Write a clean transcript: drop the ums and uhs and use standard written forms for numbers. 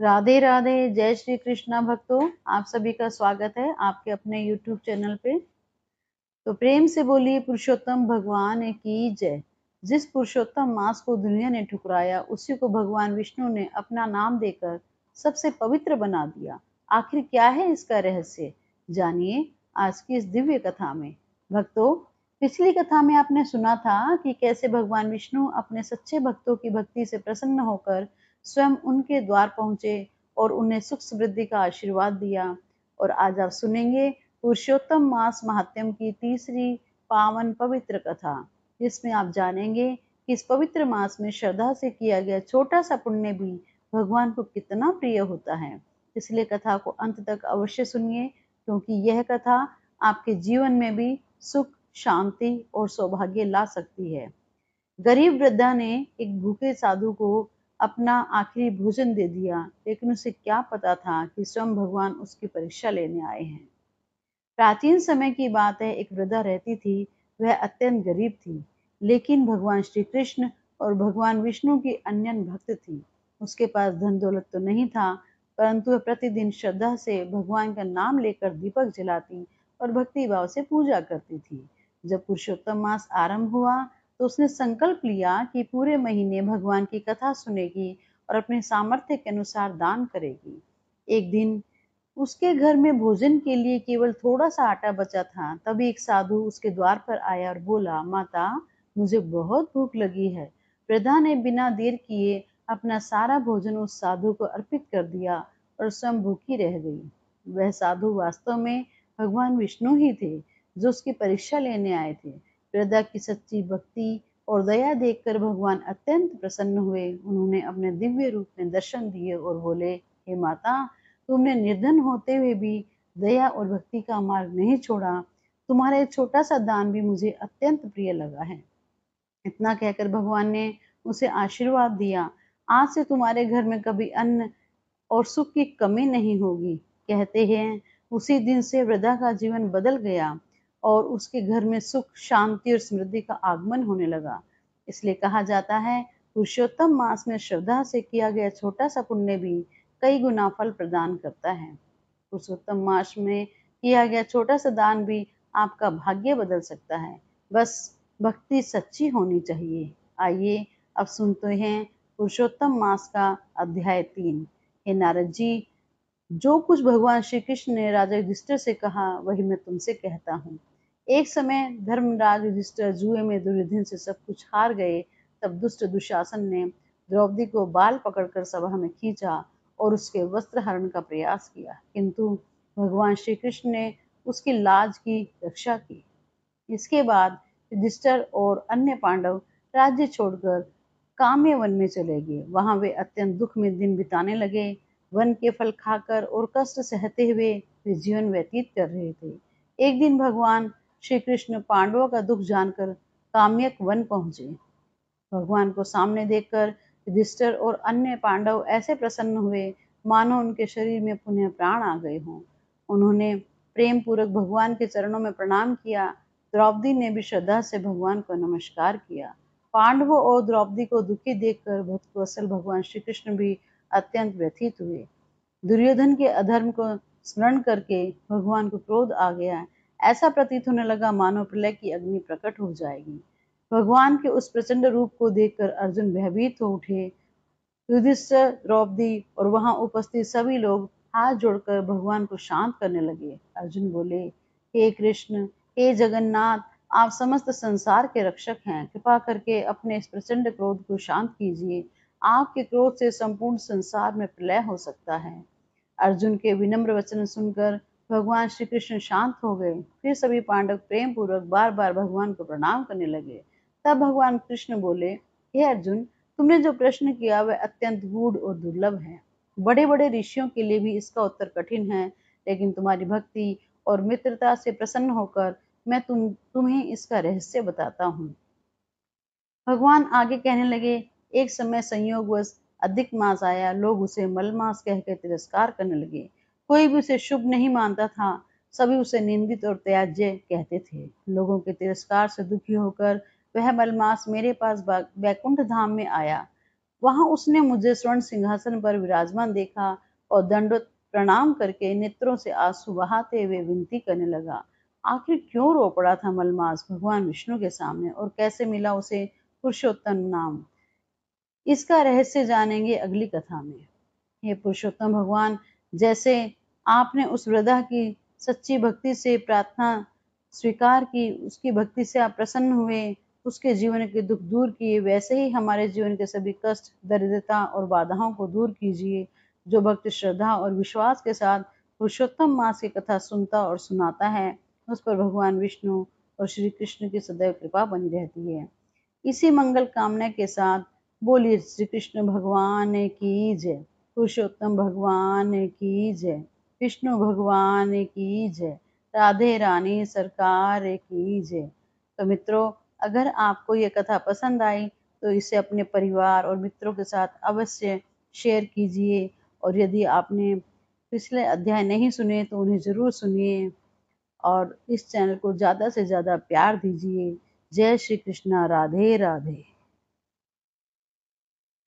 राधे राधे। जय श्री कृष्णा भक्तों, आप सभी का स्वागत है आपके अपने YouTube चैनल पे। तो प्रेम से बोलिए पुरुषोत्तम भगवान की जय। जिस पुरुषोत्तम मास को दुनिया ने ठुकराया, उसी को भगवान विष्णु ने अपना नाम देकर सबसे पवित्र बना दिया। आखिर क्या है इसका रहस्य, जानिए आज की इस दिव्य कथा में। भक्तों, पिछली कथा में आपने सुना था कि कैसे भगवान विष्णु अपने सच्चे भक्तों की भक्ति से प्रसन्न होकर स्वयं उनके द्वार पहुंचे और उन्हें सुख समृद्धि का आशीर्वाद दिया। और आज आप सुनेंगे पुरुषोत्तम मास महात्म्य की तीसरी पावन पवित्र कथा, जिसमें आप जानेंगे कि इस पवित्र मास में श्रद्धा से किया गया छोटा सा पुण्य भी भगवान को कितना प्रिय होता है। इसलिए कथा को अंत तक अवश्य सुनिए, क्योंकि यह कथा आपके जीवन में भी सुख, शांति और सौभाग्य ला सकती है। गरीब वृद्धा ने एक भूखे साधु को अपना आखिरी भोजन दे दिया, लेकिन उसे क्या पता था कि स्वयं भगवान उसकी परीक्षा लेने आए हैं। प्राचीन समय की बात है, एक वृद्धा रहती थी। वह अत्यंत गरीब थी, लेकिन भगवान श्री कृष्ण और भगवान विष्णु की अनन्य भक्त थी। उसके पास धन दौलत तो नहीं था, परंतु वह प्रतिदिन श्रद्धा से भगवान का नाम लेकर दीपक जलाती और भक्ति भाव से पूजा करती थी। जब पुरुषोत्तम मास आरंभ हुआ, तो उसने संकल्प लिया कि पूरे महीने भगवान की कथा सुनेगी और अपने सामर्थ्य के अनुसार दान करेगी। एक दिन उसके घर में भोजन के लिए केवल थोड़ा सा आटा बचा था। तभी एक साधु उसके द्वार पर आया और बोला, माता, मुझे बहुत भूख लगी है। वृद्धा ने बिना देर किए अपना सारा भोजन उस साधु को अर्पित कर दिया और स्वयं भूखी रह गई। वह साधु वास्तव में भगवान विष्णु ही थे, जो उसकी परीक्षा लेने आए थे। वृद्धा की सच्ची भक्ति और दया देखकर भगवान अत्यंत प्रसन्न हुए। उन्होंने अपने दिव्य रूप में दर्शन दिए और बोले, हे माता, तुमने निर्धन होते हुए भी दया और भक्ति का मार्ग नहीं छोड़ा। तुम्हारा छोटा सा दान भी मुझे अत्यंत प्रिय लगा है। इतना कहकर भगवान ने उसे आशीर्वाद दिया, आज से तुम्हारे घर में कभी अन्न और सुख की कमी नहीं होगी। कहते हैं उसी दिन से वृद्धा का जीवन बदल गया और उसके घर में सुख, शांति और समृद्धि का आगमन होने लगा। इसलिए कहा जाता है, पुरुषोत्तम मास में श्रद्धा से किया गया छोटा सा पुण्य भी कई गुना फल प्रदान करता है। पुरुषोत्तम मास में किया गया छोटा सा दान भी आपका भाग्य बदल सकता है। बस भक्ति सच्ची होनी चाहिए। आइए अब सुनते हैं पुरुषोत्तम मास का अध्याय 3। हे नारद जी, जो कुछ भगवान श्री कृष्ण ने राजा युधिष्ठिर से कहा, वही मैं तुमसे कहता हूँ। एक समय धर्मराज युधिष्ठिर जुए में दुर्योधन से सब कुछ हार गए। तब दुष्ट दुशासन ने द्रौपदी को बाल पकड़कर सभा में खींचा और उसके वस्त्र हरण का प्रयास किया, किंतु भगवान श्री कृष्ण ने उसकी लाज की रक्षा की। इसके बाद युधिष्ठिर और अन्य पांडव राज्य छोड़कर काम्य वन में चले गए। वहां वे अत्यंत दुख में दिन बिताने लगे। वन के फल खाकर और कष्ट सहते हुए वे जीवन व्यतीत कर रहे थे। एक दिन भगवान श्री कृष्ण पांडवों का दुख जानकर काम्यक वन पहुंचे। भगवान को सामने देखकर युधिष्ठिर और अन्य पांडव ऐसे प्रसन्न हुए मानो उनके शरीर में पुनः प्राण आ गए हों। उन्होंने प्रेम पूर्वक भगवान के चरणों में प्रणाम किया। द्रौपदी ने भी श्रद्धा से भगवान को नमस्कार किया। पांडवों और द्रौपदी को दुखी देखकर भक्तवत्सल भगवान श्री कृष्ण भी अत्यंत व्यथित हुए। दुर्योधन के अधर्म को स्मरण करके भगवान को क्रोध आ गया। ऐसा प्रतीत होने लगा मानो प्रलय की अग्नि प्रकट हो जाएगी। भगवान के उस प्रचंड रूप को देखकर अर्जुन भयभीत हो उठे। युधिष्ठिर, द्रौपदी और वहां उपस्थित सभी लोग हाथ जोड़कर भगवान को शांत करने लगे। अर्जुन बोले, हे कृष्ण, हे जगन्नाथ, आप समस्त संसार के रक्षक हैं। कृपा करके अपने इस प्रचंड क्रोध को शांत कीजिए। आपके क्रोध से संपूर्ण संसार में प्रलय हो सकता है। अर्जुन के विनम्र वचन सुनकर भगवान श्री कृष्ण शांत हो गए। फिर सभी पांडव प्रेम पूर्वक बार बार भगवान को प्रणाम करने लगे। तब भगवान कृष्ण बोले, हे अर्जुन, तुमने जो प्रश्न किया वह अत्यंत गूढ़ और दुर्लभ है। बड़े बड़े ऋषियों के लिए भी इसका उत्तर कठिन है, लेकिन तुम्हारी भक्ति और मित्रता से प्रसन्न होकर मैं तुम्हें इसका रहस्य बताता हूँ। भगवान आगे कहने लगे, एक समय संयोगवश अधिक मास आया। लोग उसे मलमास कहकर तिरस्कार करने लगे। कोई भी उसे शुभ नहीं मानता था। सभी उसे निंदित और त्याज्य कहते थे। लोगों के तिरस्कार से दुखी होकर वह मलमास मेरे पास वैकुंठ धाम में आया। वहां उसने मुझे स्वर्ण सिंहासन पर विराजमान देखा और दंडवत प्रणाम करके नेत्रों से आंसू बहाते हुए विनती करने लगा। आखिर क्यों रो पड़ा था मलमास भगवान विष्णु के सामने और कैसे मिला उसे पुरुषोत्तम नाम? इसका रहस्य जानेंगे अगली कथा में। हे पुरुषोत्तम भगवान, जैसे आपने उस वृद्धा की सच्ची भक्ति से प्रार्थना स्वीकार की, उसकी भक्ति से आप प्रसन्न हुए, उसके जीवन के दुख दूर किए, वैसे ही हमारे जीवन के सभी कष्ट, दरिद्रता और बाधाओं को दूर कीजिए। जो भक्त श्रद्धा और विश्वास के साथ पुरुषोत्तम मास की कथा सुनता और सुनाता है, उस पर भगवान विष्णु और श्री कृष्ण की सदैव कृपा बनी रहती है। इसी मंगल कामना के साथ बोलिए श्री कृष्ण भगवान की जय, पुरुषोत्तम भगवान की जय, विष्णु भगवान की जय, राधे रानी सरकार की जय। तो मित्रों, अगर आपको ये कथा पसंद आई तो इसे अपने परिवार और मित्रों के साथ अवश्य शेयर कीजिए, और यदि आपने पिछले अध्याय नहीं सुने तो उन्हें जरूर सुनिए और इस चैनल को ज़्यादा से ज़्यादा प्यार दीजिए। जय श्री कृष्णा, राधे राधे।